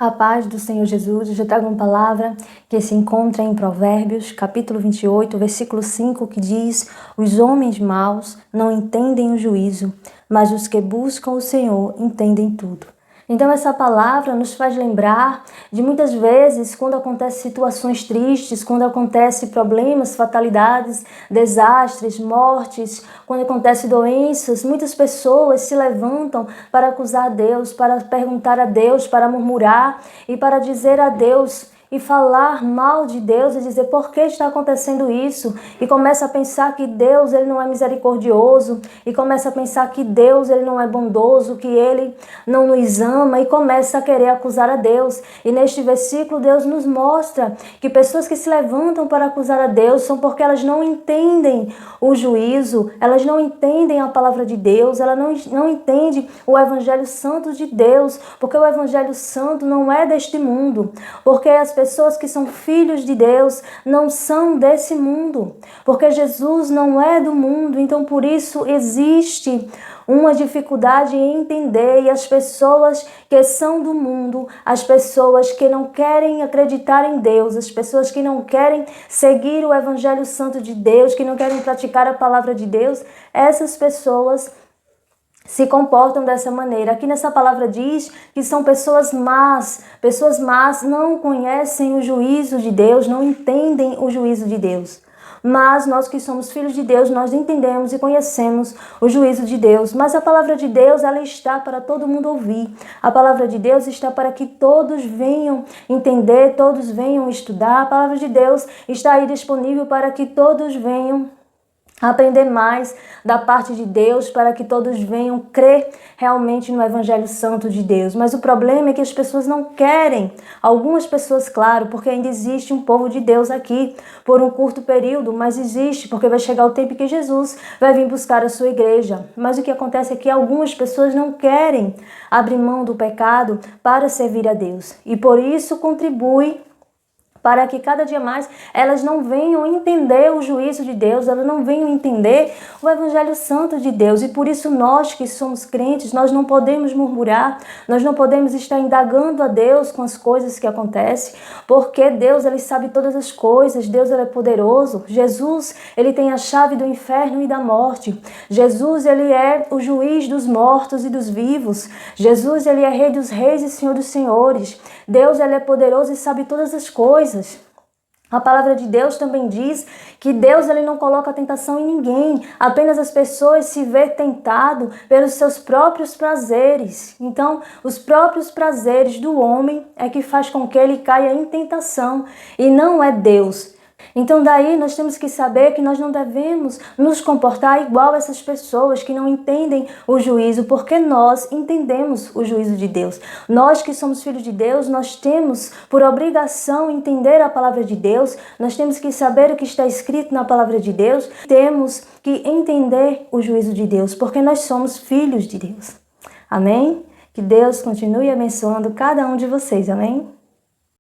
A paz do Senhor Jesus. Hoje eu trago uma palavra que se encontra em Provérbios, capítulo 28, versículo 5, que diz: os homens maus não entendem o juízo, mas os que buscam o Senhor entendem tudo. Então essa palavra nos faz lembrar de muitas vezes quando acontecem situações tristes, quando acontecem problemas, fatalidades, desastres, mortes, quando acontecem doenças, muitas pessoas se levantam para acusar a Deus, para perguntar a Deus, para murmurar e para dizer a Deus e falar mal de Deus e dizer por que está acontecendo isso, e começa a pensar que Deus ele não é misericordioso, e começa a pensar que Deus ele não é bondoso, que ele não nos ama, e começa a querer acusar a Deus. E neste versículo Deus nos mostra que pessoas que se levantam para acusar a Deus são porque elas não entendem o juízo, elas não entendem a palavra de Deus, elas não entendem o Evangelho Santo de Deus, porque o Evangelho Santo não é deste mundo, porque as pessoas que são filhos de Deus não são desse mundo, porque Jesus não é do mundo. Então por isso existe uma dificuldade em entender, e as pessoas que são do mundo, as pessoas que não querem acreditar em Deus, as pessoas que não querem seguir o Evangelho Santo de Deus, que não querem praticar a palavra de Deus, essas pessoas se comportam dessa maneira. Aqui nessa palavra diz que são pessoas más não conhecem o juízo de Deus, não entendem o juízo de Deus. Mas nós que somos filhos de Deus, nós entendemos e conhecemos o juízo de Deus. Mas a palavra de Deus, ela está para todo mundo ouvir. A palavra de Deus está para que todos venham entender, todos venham estudar. A palavra de Deus está aí disponível para que todos venham aprender mais da parte de Deus, para que todos venham crer realmente no Evangelho Santo de Deus. Mas o problema é que as pessoas não querem. Algumas pessoas, claro, porque ainda existe um povo de Deus aqui por um curto período, mas existe, porque vai chegar o tempo que Jesus vai vir buscar a sua igreja. Mas o que acontece é que algumas pessoas não querem abrir mão do pecado para servir a Deus. E por isso contribui para que cada dia mais elas não venham entender o juízo de Deus, elas não venham entender o Evangelho Santo de Deus. E por isso nós que somos crentes, nós não podemos murmurar, nós não podemos estar indagando a Deus com as coisas que acontecem, porque Deus ele sabe todas as coisas, Deus ele é poderoso. Jesus ele tem a chave do inferno e da morte. Jesus ele é o juiz dos mortos e dos vivos. Jesus ele é Rei dos reis e Senhor dos senhores. Deus ele é poderoso e sabe todas as coisas. A palavra de Deus também diz que Deus ele não coloca tentação em ninguém, apenas as pessoas se vê tentado pelos seus próprios prazeres. Então, os próprios prazeres do homem é que faz com que ele caia em tentação, e não é Deus. Então daí nós temos que saber que nós não devemos nos comportar igual essas pessoas que não entendem o juízo, porque nós entendemos o juízo de Deus. Nós que somos filhos de Deus, nós temos por obrigação entender a palavra de Deus, nós temos que saber o que está escrito na palavra de Deus, temos que entender o juízo de Deus, porque nós somos filhos de Deus. Amém? Que Deus continue abençoando cada um de vocês, amém?